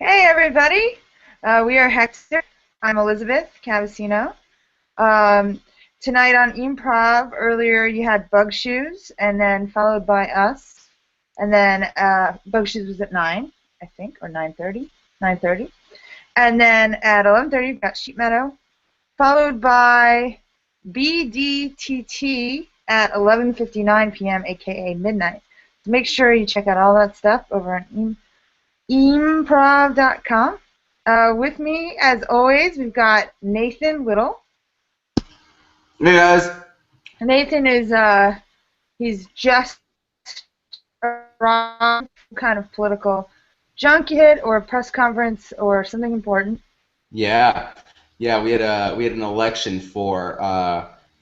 Hey everybody, we are Hector. I'm Elizabeth Cavacino. Um, Tonight on e-mprov, earlier you had Bug Shoes, and then followed by us, and then Bug Shoes was at 9, I think, or 9:30, 9:30, and then at 11:30 we got Sheep Meadow, followed by BDTT at 11:59 p.m., aka midnight. So make sure you check out all that stuff over on e-mprov.com. With me, as always, we've got Nathan Little. Hey guys. Nathan is he's just around some kind of political junket or a press conference or something important. Yeah, yeah. We had an election for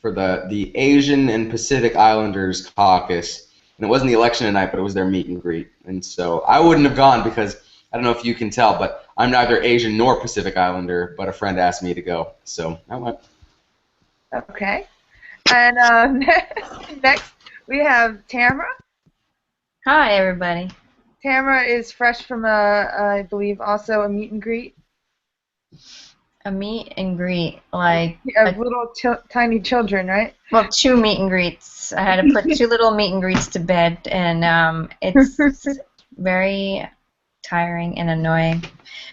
the Asian and Pacific Islanders caucus, and it wasn't the election tonight, but it was their meet and greet. And so I wouldn't have gone because I don't know if you can tell, but I'm neither Asian nor Pacific Islander. But a friend asked me to go, so I went. Okay. And next we have Tamara. Hi, everybody. Tamara is fresh from I believe, also a meet and greet A meet and greet, like, of little tiny children, right? well, two meet and greets. I had to put two little meet and greets to bed, and it's very tiring and annoying.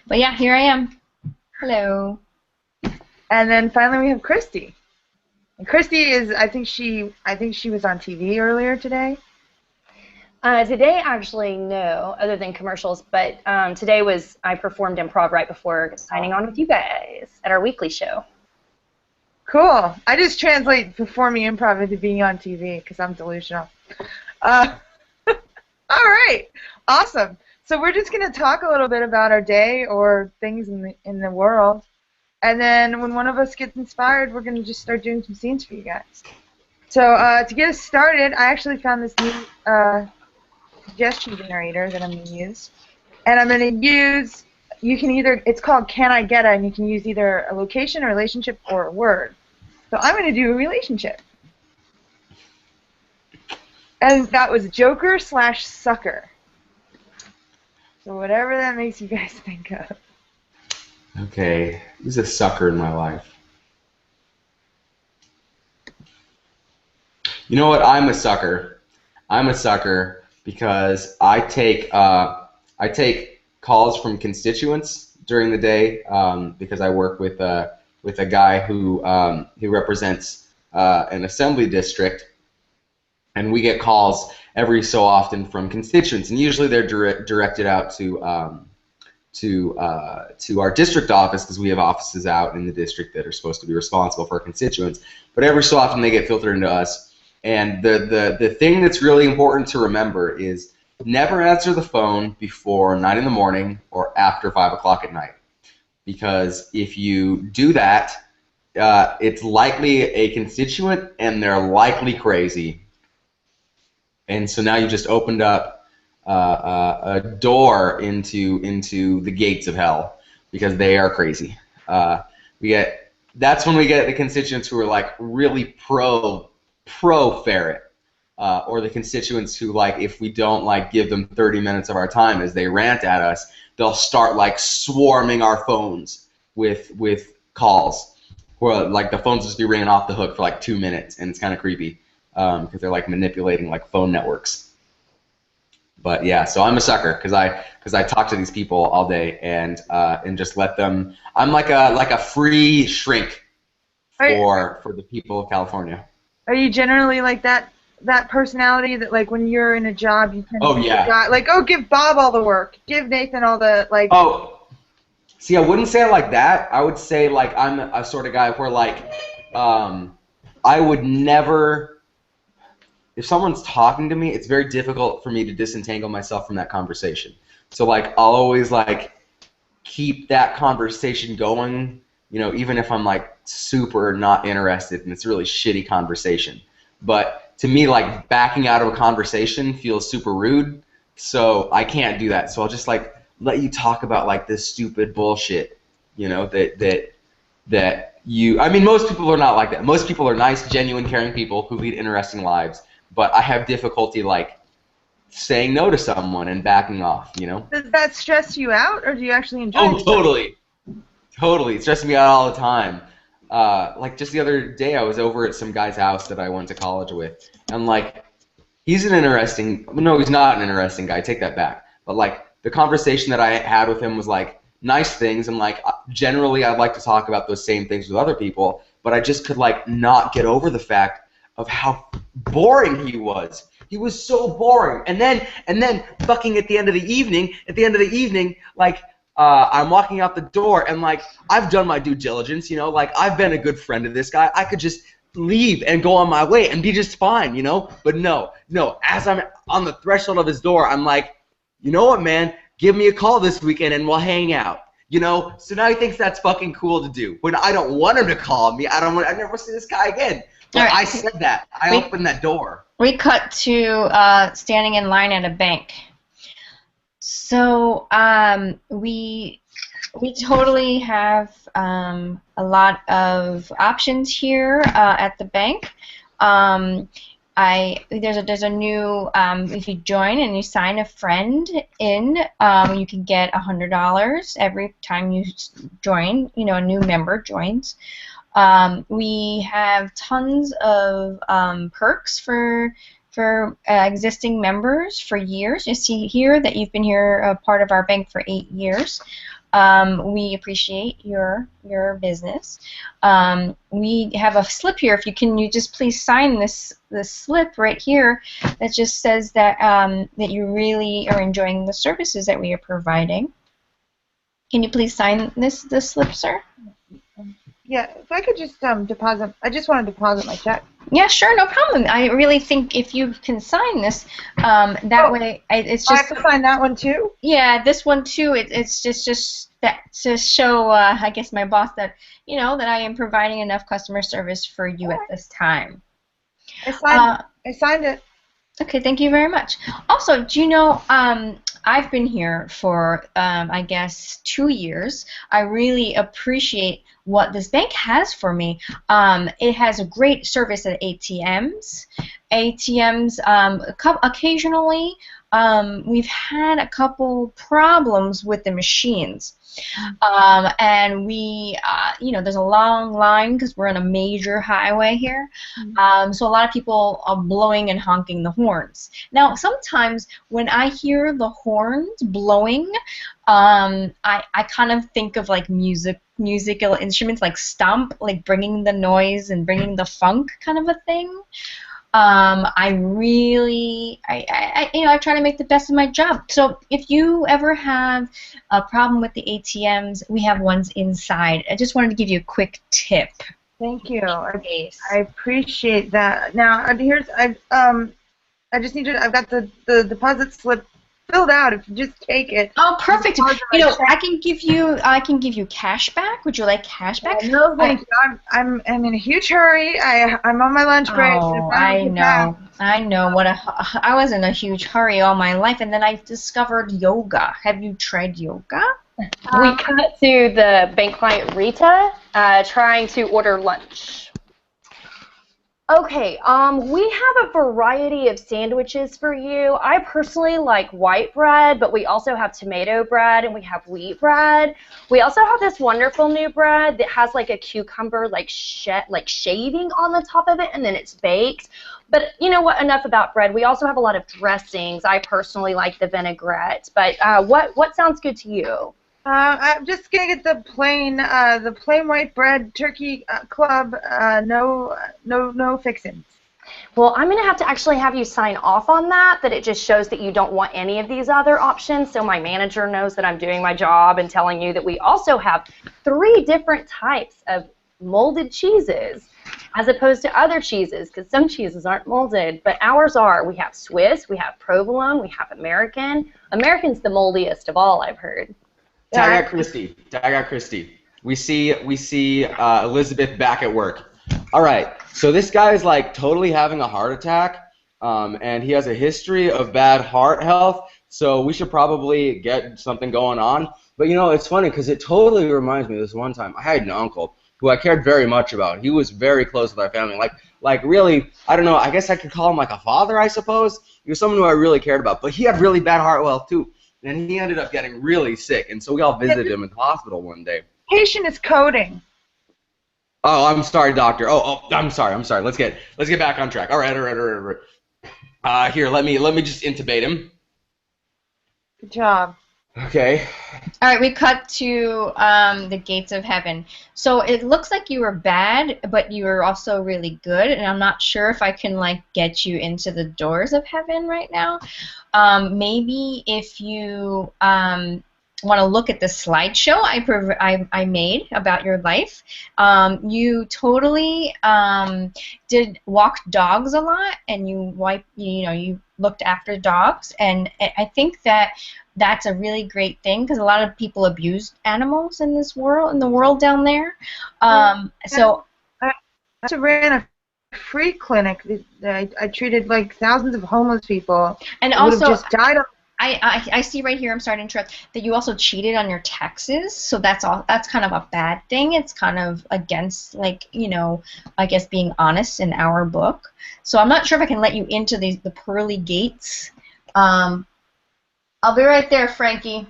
But yeah, here I am. Hello. And then finally we have Christy. And Christy is, I think she was on TV earlier today. Today, actually, no, other than commercials, but today I performed improv right before signing on with you guys at our weekly show. Cool. I just translate performing improv into being on TV because I'm delusional. All right. Awesome. So we're just going to talk a little bit about our day or things in the world. And then when one of us gets inspired, we're going to just start doing some scenes for you guys. So to get us started, I actually found this new suggestion generator that I'm going to use. And I'm going to use, it's called Can I Get It, and you can use either a location, a relationship, or a word. So I'm going to do a relationship. And that was Joker/sucker. So whatever that makes you guys think of. Okay, who's a sucker in my life? You know what? I'm a sucker. I'm a sucker because I take calls from constituents during the day because I work with a guy who represents an assembly district, and we get calls every so often from constituents, and usually they're directed out to our district office because we have offices out in the district that are supposed to be responsible for our constituents. But every so often they get filtered into us. And the thing that's really important to remember is never answer the phone before 9 in the morning or after 5 o'clock at night. Because if you do that, it's likely a constituent and they're likely crazy. And so now you just opened up a door into the gates of hell because they are crazy. That's when we get the constituents who are like really pro ferret, or the constituents who, like, if we don't like give them 30 minutes of our time as they rant at us, they'll start like swarming our phones with calls, where like the phones just be ringing off the hook for like 2 minutes, and it's kind of creepy because they're like manipulating like phone networks. But yeah, so I'm a sucker because I talk to these people all day and just let them. I'm like a free shrink for the people of California. Are you generally like that personality that, like, when you're in a job you tend to be the guy, like, oh, give Bob all the work, give Nathan all the, like... Oh, see, I wouldn't say it like that. I would say, like, I'm a sort of guy where, like, I would never... If someone's talking to me, it's very difficult for me to disentangle myself from that conversation. So, like, I'll always, like, keep that conversation going, you know, even if I'm, like, super not interested and it's a really shitty conversation. But to me, like, backing out of a conversation feels super rude, so I can't do that. So I'll just, like, let you talk about, like, this stupid bullshit, you know, that you... I mean, most people are not like that. Most people are nice, genuine, caring people who lead interesting lives, but I have difficulty, like, saying no to someone and backing off, you know? Does that stress you out, or do you actually enjoy Oh, it? totally. Totally. It stresses me out all the time. Like just the other day, I was over at some guy's house that I went to college with, and like, he's no, he's not an interesting guy. Take that back. But like, the conversation that I had with him was like nice things, and like generally I'd like to talk about those same things with other people, but I just could like not get over the fact of how boring he was. He was so boring. And then fucking at the end of the evening, like I'm walking out the door, and like I've done my due diligence, you know, like I've been a good friend to this guy. I could just leave and go on my way and be just fine, you know? But no, as I'm on the threshold of his door, I'm like, you know what, man? Give me a call this weekend and we'll hang out. You know? So now he thinks that's fucking cool to do. When I don't want him to call me, I never see this guy again. But All right. I said that. I opened that door. We cut to standing in line at a bank. So we totally have a lot of options here at the bank. There's a new if you join and you sign a friend in, you can get $100 every time you join. You know, a new member joins. We have tons of perks for existing members for years. You see here that you've been here a part of our bank for 8 years. We appreciate your business. We have a slip here. If you just please sign this slip right here that just says that that you really are enjoying the services that we are providing. Can you please sign this slip, sir? Yeah, if I could just deposit. I just want to deposit my check. Yeah, sure, no problem. I really think if you can sign this, that way it's just. I have to sign that one too. Yeah, this one too. It's just that to show, I guess, my boss that that I am providing enough customer service for you at this time. I signed it. Okay, thank you very much. Also, do you know, I've been here for, I guess, 2 years. I really appreciate what this bank has for me. It has a great service at ATMs. Occasionally, we've had a couple problems with the machines. And we, there's a long line because we're on a major highway here. So a lot of people are blowing and honking the horns. Now, sometimes when I hear the horns blowing, I kind of think of like musical instruments like stomp, like bringing the noise and bringing the funk kind of a thing. I try to make the best of my job. So if you ever have a problem with the ATMs, we have ones inside. I just wanted to give you a quick tip. Thank you. I appreciate that. Now, I just need to. I've got the deposit slip filled out. If you just take it. Oh, perfect. I can give you cash back. Would you like cash back? No, thank you. I'm in a huge hurry. I'm on my lunch break. Oh, I know. I was in a huge hurry all my life, and then I discovered yoga. Have you tried yoga? We cut to the bank client Rita trying to order lunch. Okay, we have a variety of sandwiches for you. I personally like white bread, but we also have tomato bread and we have wheat bread. We also have this wonderful new bread that has like a cucumber like shaving on the top of it, and then it's baked. But you know what? Enough about bread. We also have a lot of dressings. I personally like the vinaigrette. But what sounds good to you? I'm just gonna get the plain white bread turkey club. No fixins. Well, I'm gonna have to actually have you sign off on that. That it just shows that you don't want any of these other options. So my manager knows that I'm doing my job and telling you that we also have 3 different types of molded cheeses, as opposed to other cheeses, because some cheeses aren't molded, but ours are. We have Swiss, we have provolone, we have American. American's the moldiest of all, I've heard. Tag out Christy. We see Elizabeth back at work. All right, so this guy is like totally having a heart attack, and he has a history of bad heart health, so we should probably get something going on. But it's funny because it totally reminds me of this one time. I had an uncle who I cared very much about. He was very close with our family. Like really, I don't know, I guess I could call him like a father, I suppose. He was someone who I really cared about, but he had really bad heart health too, and he ended up getting really sick, and so we all visited him in the hospital one day. Patient is coding. Oh, I'm sorry, doctor. I'm sorry. Let's get back on track. All right. Here, let me just intubate him. Good job. Okay. All right, we cut to the gates of heaven. So it looks like you were bad, but you were also really good, and I'm not sure if I can like get you into the doors of heaven right now. Maybe if you want to look at the slideshow I made about your life, you totally did walk dogs a lot, and you looked after dogs, and I think that's a really great thing because a lot of people abuse animals in the world down there. So I also ran a free clinic. I treated like thousands of homeless people. and who would have also just died. I see right here, I'm sorry to interrupt, that you also cheated on your taxes, so that's kind of a bad thing. It's kind of against, like, I guess being honest in our book. So I'm not sure if I can let you into the pearly gates. I'll be right there, Frankie.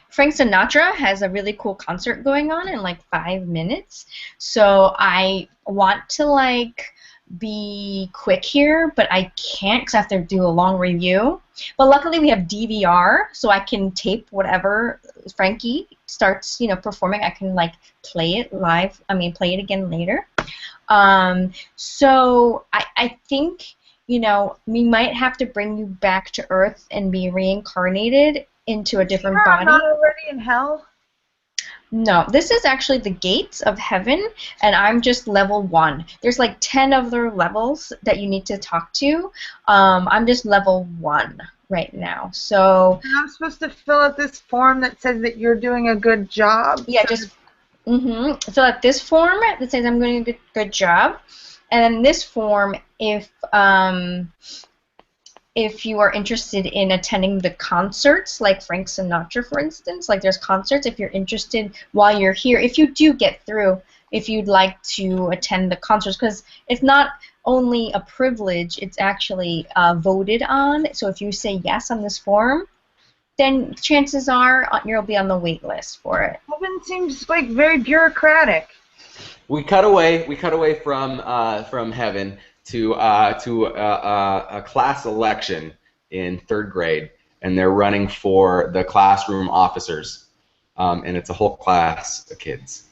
Frank Sinatra has a really cool concert going on in like 5 minutes, so I want to like be quick here, but I can't because I have to do a long review. But luckily we have DVR, so I can tape whatever Frankie starts, performing. I can like play it live. Play it again later. So I think, we might have to bring you back to Earth and be reincarnated into a different body. I'm not already in hell. No, this is actually the gates of heaven, and I'm just level 1. There's like 10 other levels that you need to talk to. I'm just level 1 right now. So And I'm supposed to fill out this form that says that you're doing a good job. yeah, just fill out this form that says I'm doing a good job, and then this form if you are interested in attending the concerts, like Frank Sinatra, for instance, like there's concerts, if you're interested while you're here, if you do get through, if you'd like to attend the concerts, because it's not only a privilege, it's actually voted on. So if you say yes on this form, then chances are you'll be on the wait list for it. Heaven seems like very bureaucratic. We cut away from heaven to a class election in 3rd grade, and they're running for the classroom officers, and it's a whole class of kids.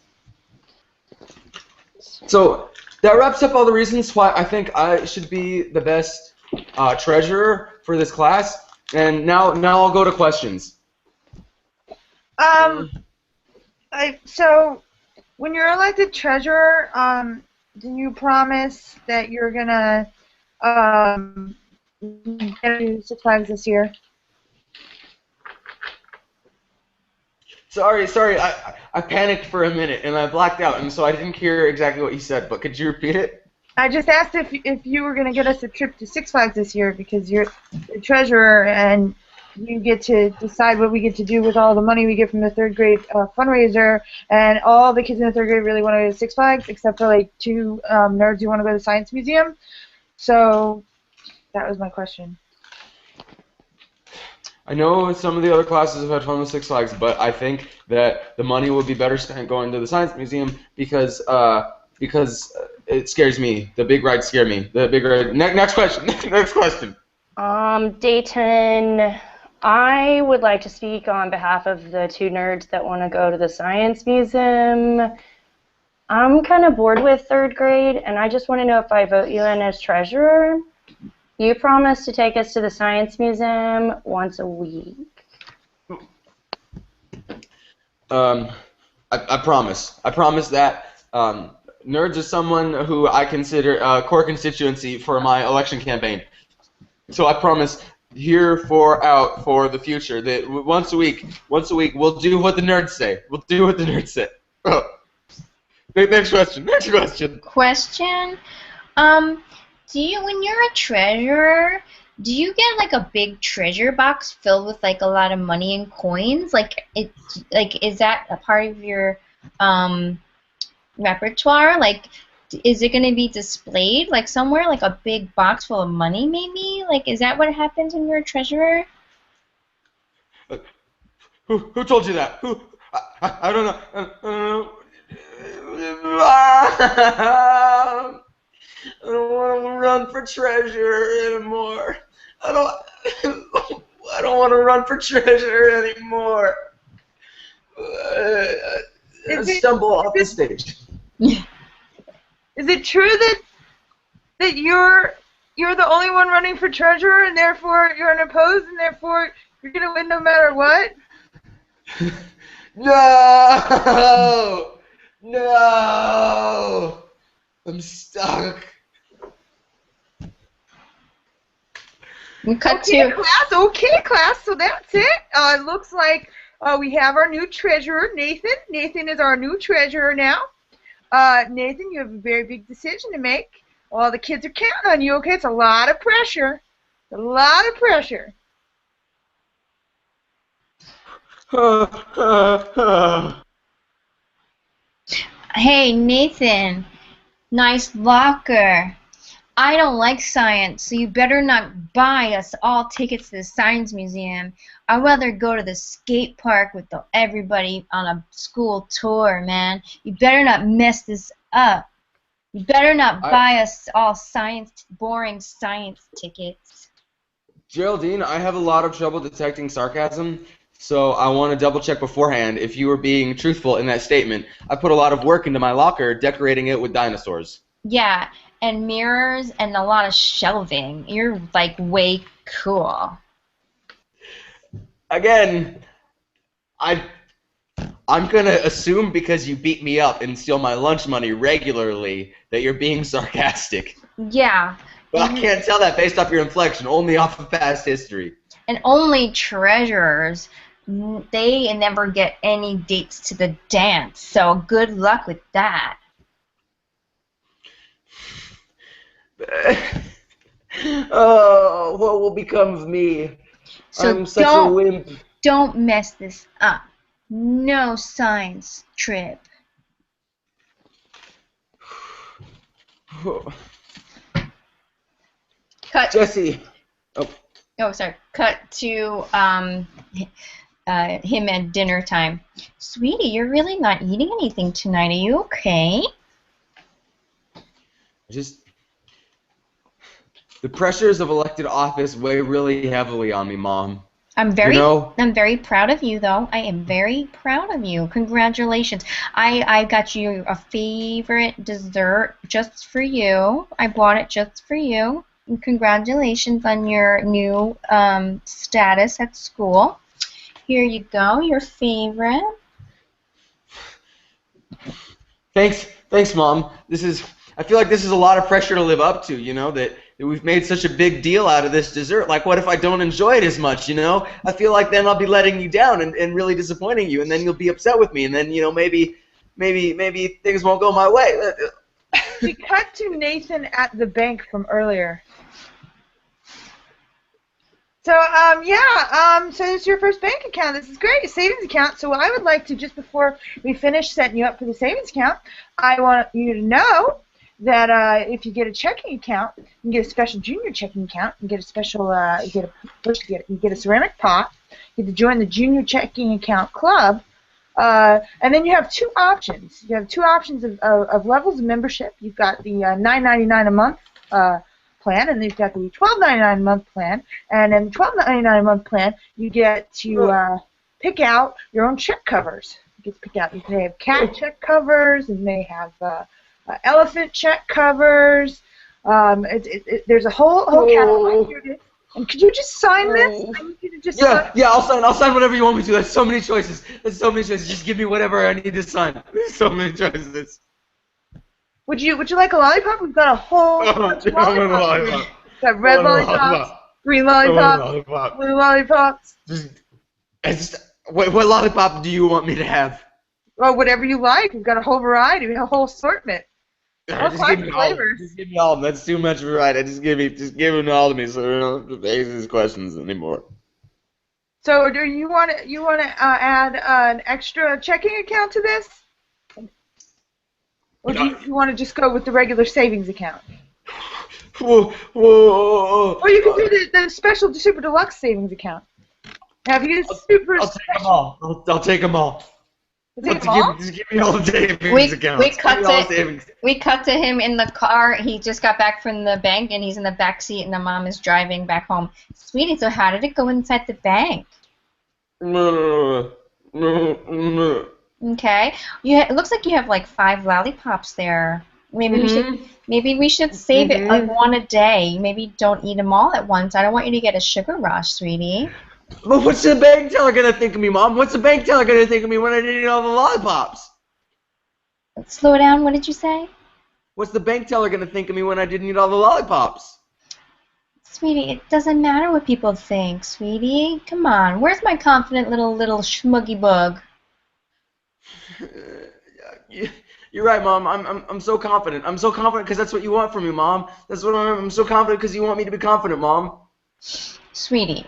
So that wraps up all the reasons why I think I should be the best treasurer for this class. And now I'll go to questions. So when you're elected treasurer, do you promise that you're gonna get 6 Flags this year? Sorry, I panicked for a minute and I blacked out, and so I didn't hear exactly what you said. But could you repeat it? I just asked if you were gonna get us a trip to 6 Flags this year because you're the treasurer and you get to decide what we get to do with all the money we get from the 3rd grade fundraiser, and all the kids in the 3rd grade really want to go to 6 Flags, except for like 2 nerds who want to go to the Science Museum. So that was my question. I know some of the other classes have had fun with 6 Flags, but I think that the money would be better spent going to the Science Museum because it scares me. The big rides scare me. The big ride. Next question. Next question. Dayton, I would like to speak on behalf of the 2 nerds that want to go to the Science Museum. I'm kind of bored with 3rd grade, and I just want to know if I vote you in as treasurer. You promised to take us to the Science Museum once a week. I promise. I promise that. Nerds is someone who I consider a core constituency for my election campaign. So I promise here out for the future that once a week we'll do what the nerds say. We'll do what the nerds say. Oh. Next question. Question. When you're a treasurer, do you get like a big treasure box filled with like a lot of money and coins? Is that a part of your repertoire? Like, Is it going to be displayed like somewhere, like a big box full of money, maybe? Like, is that what happens when you're a treasurer? Who told you that? Who? I don't know. I don't want to run for treasurer anymore. I don't. I don't want to run for treasurer anymore. I Is it stumble off the stage. is it true that you're the only one running for treasurer, and therefore you're unopposed, and therefore you're gonna win no matter what? No! No! I'm stuck. We cut Okay, to class. Okay, class. So that's it. It looks like we have our new treasurer, Nathan. Nathan is our new treasurer now. Nathan, you have a very big decision to make. All the kids are counting on you. Okay, it's a lot of pressure. A lot of pressure. Hey, Nathan, nice locker. I don't like science, so you better not buy us all tickets to the Science Museum. I'd rather go to the skate park with everybody on a school tour, man. You better not mess this up. You better not buy us all boring science tickets. Geraldine, I have a lot of trouble detecting sarcasm, so I want to double check beforehand if you were being truthful in that statement. I put a lot of work into my locker, decorating it with dinosaurs. Yeah, and mirrors and a lot of shelving. You're like way cool. Again, I'm gonna assume because you beat me up and steal my lunch money regularly that you're being sarcastic. Yeah. But I can't tell that based off your inflection, only off of past history. And only treasurers, they never get any dates to the dance. So good luck with that. Oh, what will become of me? So I'm such a wimp. Don't mess this up. No science trip. Cut. Jesse. Oh, sorry. Cut to him at dinner time. Sweetie, you're really not eating anything tonight. Are you okay? The pressures of elected office weigh really heavily on me, Mom. I'm very proud of you, though. I am very proud of you. Congratulations. I got you a favorite dessert just for you. I bought it just for you. And congratulations on your new status at school. Here you go, your favorite. Thanks, Mom. I feel like this is a lot of pressure to live up to, that we've made such a big deal out of this dessert. Like, what if I don't enjoy it as much, I feel like then I'll be letting you down and really disappointing you, and then you'll be upset with me, and then, maybe things won't go my way. We cut to Nathan at the bank from earlier. So, so this is your first bank account. This is great, a savings account. So I would like to, just before we finish setting you up for the savings account, I want you to know that if you get a checking account, you can get a special junior checking account. You can get a special, you get a ceramic pot. You get to join the junior checking account club. And then you have two options. You have two options of levels of membership. You've got the $9.99 a month plan, and then you've got the $12.99 a month plan. And in the $12.99 a month plan, you get to pick out your own check covers. You get to pick out. They have cat check covers, and they have elephant check covers. There's a whole catalog here. And could you just sign this? I need you to just sign. Yeah, I'll sign whatever you want me to. There's so many choices. Just give me whatever I need to sign. There's so many choices. Would you like a lollipop? We've got a whole bunch of lollipops. We've got red lollipops, green lollipops, blue lollipops. What lollipop do you want me to have? Well, whatever you like. We've got a whole variety, a whole assortment. Just give me all of them. Just give me all of them. That's too much variety. Just give them all to me, so we don't have to ask these questions anymore. So, do you want to add an extra checking account to this? Or do you want to just go with the regular savings account? Whoa, whoa. Or you can do the special super deluxe savings account. Have you super I'll take them all. I'll take them all. Take them all? Just give me all the savings accounts. We cut to him in the car. He just got back from the bank, and he's in the back seat, and the mom is driving back home. Sweetie, so how did it go inside the bank? Okay. It looks like you have like 5 lollipops there. Maybe we should save it like one a day. Maybe don't eat them all at once. I don't want you to get a sugar rush, sweetie. But what's the bank teller gonna think of me, Mom? What's the bank teller gonna think of me when I didn't eat all the lollipops? Slow down. What did you say? What's the bank teller gonna think of me when I didn't eat all the lollipops? Sweetie, it doesn't matter what people think, sweetie. Come on. Where's my confident little schmuggy bug? You're right, Mom. I'm so confident. I'm so confident because that's what you want from me, Mom. That's what I'm so confident because you want me to be confident, Mom. Sweetie,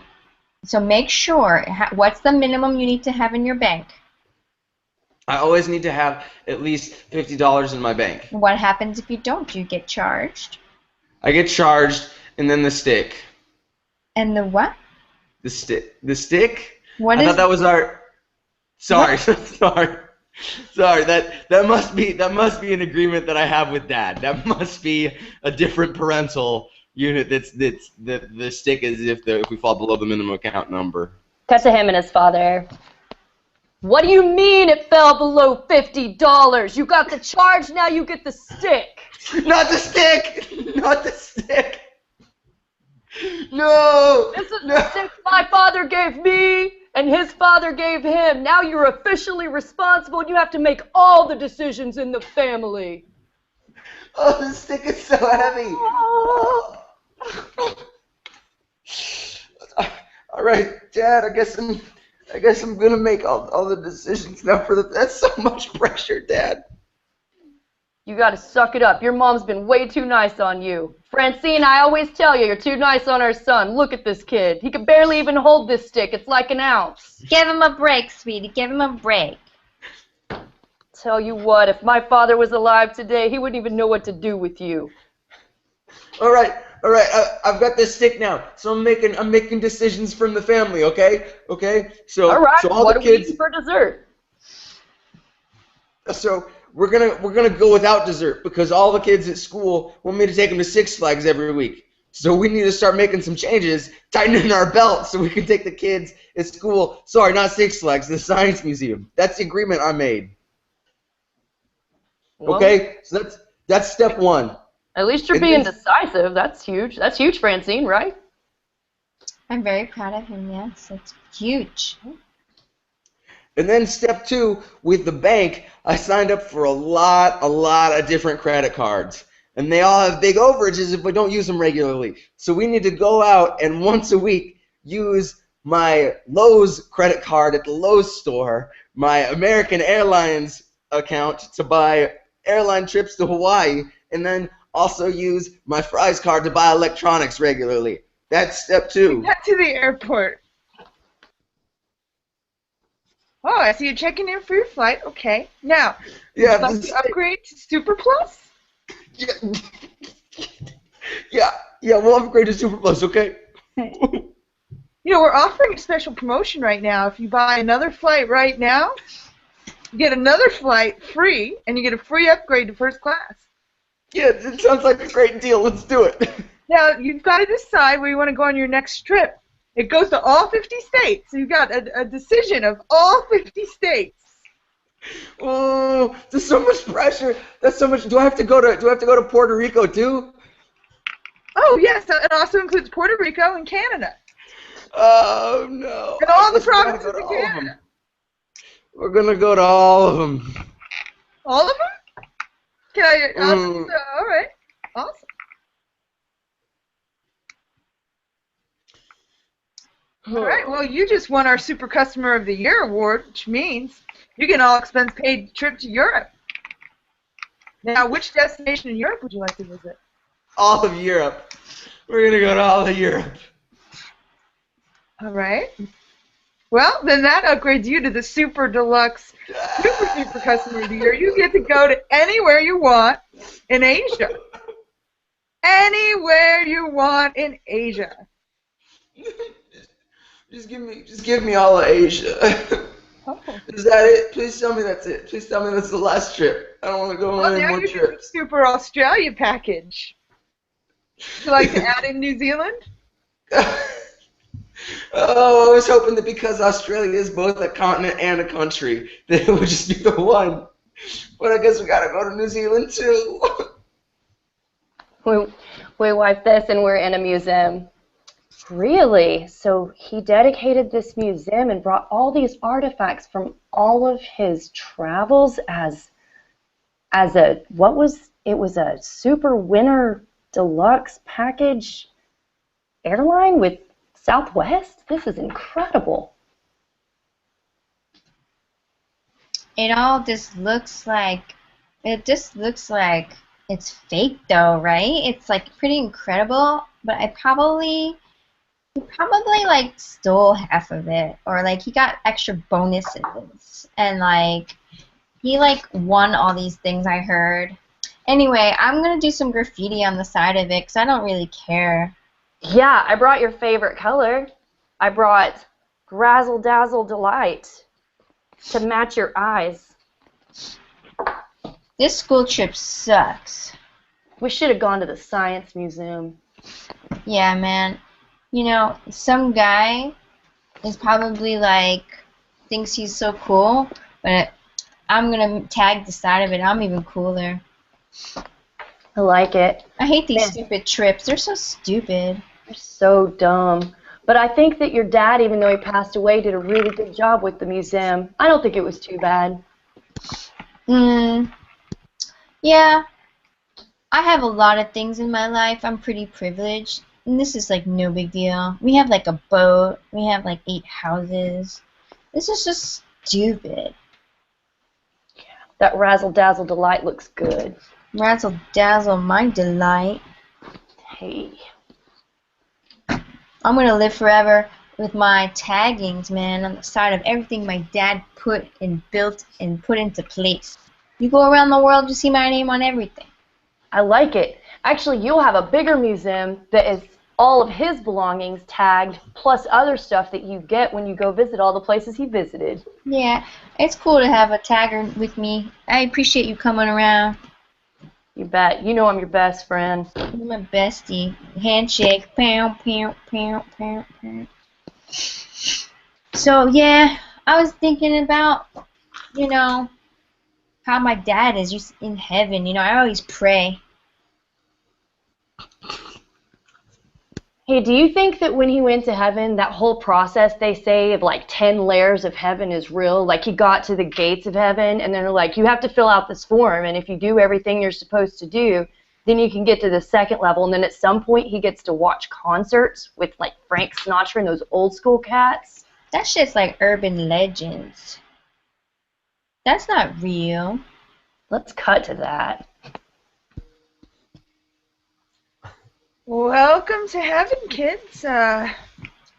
so make sure, what's the minimum you need to have in your bank? I always need to have at least $50 in my bank. What happens if you don't? Do you get charged? I get charged, and then the stick. And the what? The stick. The stick? What I is? thought that was our. Sorry, sorry. That must be an agreement that I have with Dad. That must be a different parental unit. The stick is if we fall below the minimum account number. Cut to him and his father. What do you mean it fell below $50? You got the charge, now you get the stick. Not the stick! Not the stick! No! This is the stick my father gave me, and his father gave him. Now you're officially responsible, and you have to make all the decisions in the family. Oh, the stick is so heavy. All right, Dad. I guess I'm gonna make all the decisions now. That's so much pressure, Dad. You gotta suck it up. Your mom's been way too nice on you. Francine, I always tell you, you're too nice on our son. Look at this kid. He can barely even hold this stick. It's like an ounce. Give him a break, sweetie. Give him a break. Tell you what, if my father was alive today, he wouldn't even know what to do with you. All right. I've got this stick now, so I'm making decisions from the family. Okay. So all right. So all what the are we kids eating for dessert? So we're gonna go without dessert because all the kids at school want me to take them to Six Flags every week. So we need to start making some changes, tightening our belts so we can take the kids at school. Sorry, not Six Flags, the Science Museum. That's the agreement I made. Well, okay, so that's step one. At least you're being decisive. That's huge. That's huge, Francine, right? I'm very proud of him, yes. It's huge. And then step two, with the bank, I signed up for a lot of different credit cards. And they all have big overages if we don't use them regularly. So we need to go out and once a week use my Lowe's credit card at the Lowe's store, my American Airlines account to buy airline trips to Hawaii, and then also use my Fry's card to buy electronics regularly. That's step two. Got to the airport. Oh, I see you checking in for your flight. Okay. Now, Yeah, would you like to upgrade to Super Plus? Yeah, we'll upgrade to Super Plus, okay? You know, we're offering a special promotion right now. If you buy another flight right now, you get another flight free, and you get a free upgrade to first class. Yeah, it sounds like a great deal. Let's do it. Now, you've got to decide where you want to go on your next trip. It goes to all 50 states. So you've got a decision of all 50 states. Oh, there's so much pressure. That's so much. Do I have to go to Puerto Rico too? Oh, yes. It also includes Puerto Rico and Canada. Oh, no. And all the I guess we're gonna provinces go to in all of Canada. them. We're going to go to all of them. All of them? Can I? All right. Awesome. All right. Well, you just won our Super Customer of the Year award, which means you get an all-expense paid trip to Europe. Now, which destination in Europe would you like to visit? All of Europe. We're going to go to all of Europe. All right. Well, then that upgrades you to the super deluxe, super super customer of the year. You get to go to anywhere you want in Asia. Anywhere you want in Asia. Just give me all of Asia. Oh. Is that it? Please tell me that's it. Please tell me that's the last trip. I don't want to go on Well, any now more you get the trips. super Australia package. Would you like to add in New Zealand? Oh, I was hoping that because Australia is both a continent and a country, that it would just be the one. But I guess we gotta go to New Zealand too. We wiped this and we're in a museum. Really? So he dedicated this museum and brought all these artifacts from all of his travels as a what was it was a super winter deluxe package airline with Southwest? This is incredible. It all just looks like it's fake though, right? It's like pretty incredible, but he probably like stole half of it, or like he got extra bonuses, and like he like won all these things I heard. Anyway, I'm gonna do some graffiti on the side of it because I don't really care. Yeah, I brought your favorite color. I brought Razzle Dazzle Delight to match your eyes. This school trip sucks. We should have gone to the Science Museum. Yeah, man. You know, some guy is probably like thinks he's so cool, but I'm gonna tag the side of it. I'm even cooler. I like it. I hate these Yeah. stupid trips. They're so stupid. You're so dumb. But I think that your dad, even though he passed away, did a really good job with the museum. I don't think it was too bad. Yeah. I have a lot of things in my life. I'm pretty privileged. And this is like no big deal. We have like a boat. We have like 8 houses. This is just stupid. That Razzle Dazzle Delight looks good. Razzle dazzle, my delight. Hey. I'm gonna live forever with my taggings, man, on the side of everything my dad put and built and put into place. You go around the world, you see my name on everything. I like it. Actually, you'll have a bigger museum that is all of his belongings tagged, plus other stuff that you get when you go visit all the places he visited. Yeah, it's cool to have a tagger with me. I appreciate you coming around. You bet. You know I'm your best friend. You're my bestie. Handshake. Pow, pow, pow, pow, pow. So, yeah, I was thinking about, you know, how my dad is just in heaven. You know, I always pray. Hey, do you think that when he went to heaven, that whole process they say of like 10 layers of heaven is real? Like he got to the gates of heaven and they're like, you have to fill out this form, and if you do everything you're supposed to do, then you can get to the second level, and then at some point he gets to watch concerts with like Frank Sinatra and those old school cats. That shit's like urban legends. That's not real. Let's cut to that. Welcome to heaven, kids.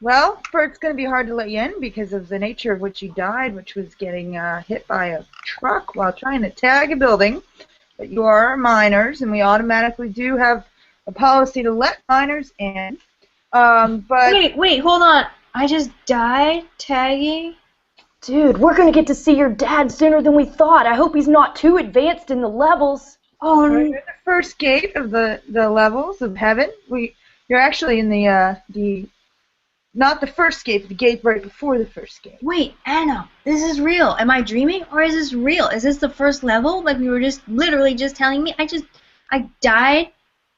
Well, it's going to be hard to let you in because of the nature of which you died, which was getting hit by a truck while trying to tag a building. But you are minors, and we automatically do have a policy to let minors in. But Wait, hold on. I just died tagging? Dude, we're going to get to see your dad sooner than we thought. I hope he's not too advanced in the levels. Oh, you're at the first gate of the levels of heaven. You're actually in the not the first gate, but the gate right before the first gate. wait, Anna, this is real. Am I dreaming or is this real? Is this the first level? Like you were just literally just telling me? I died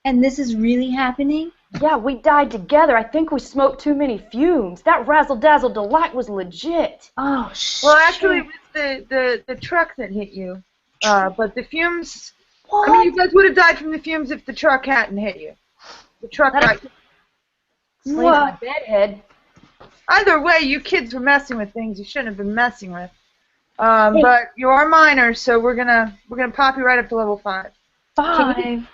and this is really happening? Yeah, we died together. I think we smoked too many fumes. That Razzle Dazzle Delight was legit. Oh, shit. Well, actually, it was the truck that hit you. But the fumes. What? I mean, you guys would have died from the fumes if the truck hadn't hit you. The truck got. Explains my bedhead. Either way, you kids were messing with things you shouldn't have been messing with. But you are minors, so we're gonna pop you right up to level 5. 5? You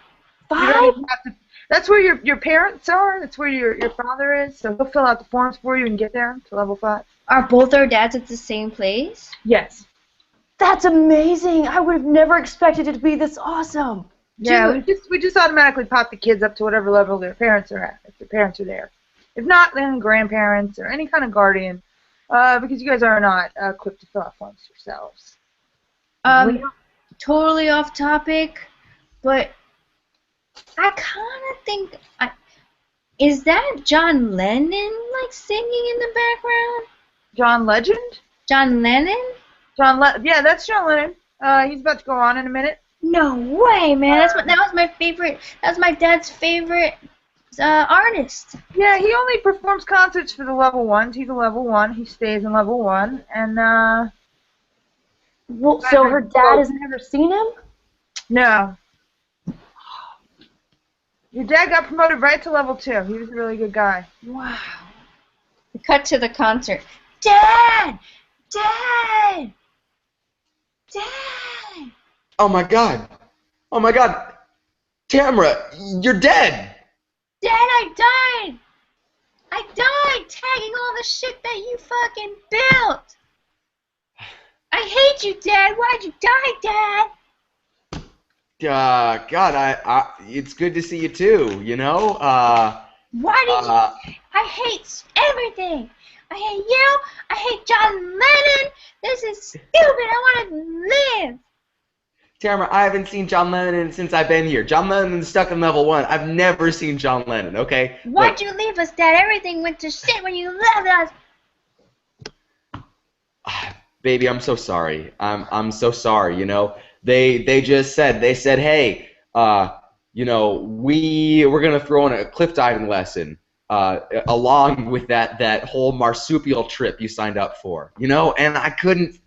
don't even have to. That's where your parents are. That's where your father is. So he'll fill out the forms for you and get there to level 5. Are both our dads at the same place? Yes. That's amazing. I would have never expected it to be this awesome. Yeah, we just automatically pop the kids up to whatever level their parents are at, if their parents are there. If not, then grandparents or any kind of guardian, because you guys are not equipped to fill out forms yourselves. Totally off topic, but I kind of think, is that John Lennon, like, singing in the background? John Legend? John Lennon? Yeah, that's John Lennon. He's about to go on in a minute. No way, man. That was my favorite. That was my dad's favorite artist. Yeah, he only performs concerts for the level ones. He's a level 1. He stays in level 1, and Well, so her dad has never seen him? no. Your dad got promoted right to level 2. He was a really good guy. Wow. We cut to the concert. Dad! Dad! Dad! Oh my god. Oh my god. Tamara, you're dead. Dad, I died! I died tagging all the shit that you fucking built! I hate you, Dad! Why'd you die, Dad? God, it's good to see you too, you know? Why did you... I hate everything! I hate you! I hate John Lennon! This is stupid! I want to live! Tamara, I haven't seen John Lennon since I've been here. John Lennon's stuck in level 1. I've never seen John Lennon, okay? Why'd you leave us, Dad? Everything went to shit when you left us! Baby, I'm so sorry. I'm so sorry, you know? They just said, hey, you know, we're gonna throw in a cliff diving lesson, along with that whole marsupial trip you signed up for, you know, and I couldn't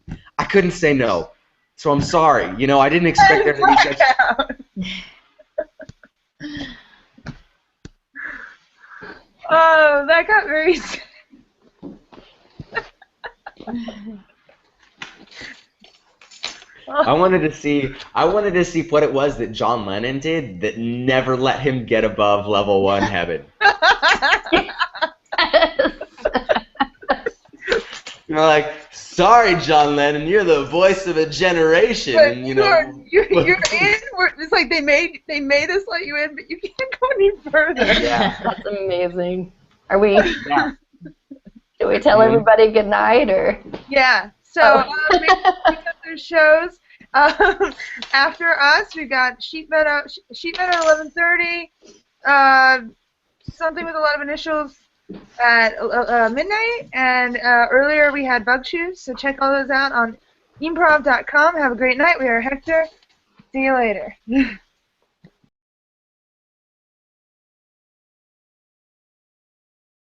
say no, so I'm sorry, you know, I didn't expect there to be such. Oh, that got very. I wanted to see what it was that John Lennon did that never let him get above level 1 heaven. You know, like, sorry, John Lennon, you're the voice of a generation, But and you know. you're in. It's like they made us let you in, but you can't go any further. Yeah. That's amazing. Are we? Yeah. Do we tell everybody good night or? Yeah. So we got their shows. After us, we got Sheep Meadow 11:30. Something with a lot of initials at midnight, and earlier we had Bug Shoes. So check all those out on e-mprov.com. Have a great night. We are Hector. See you later.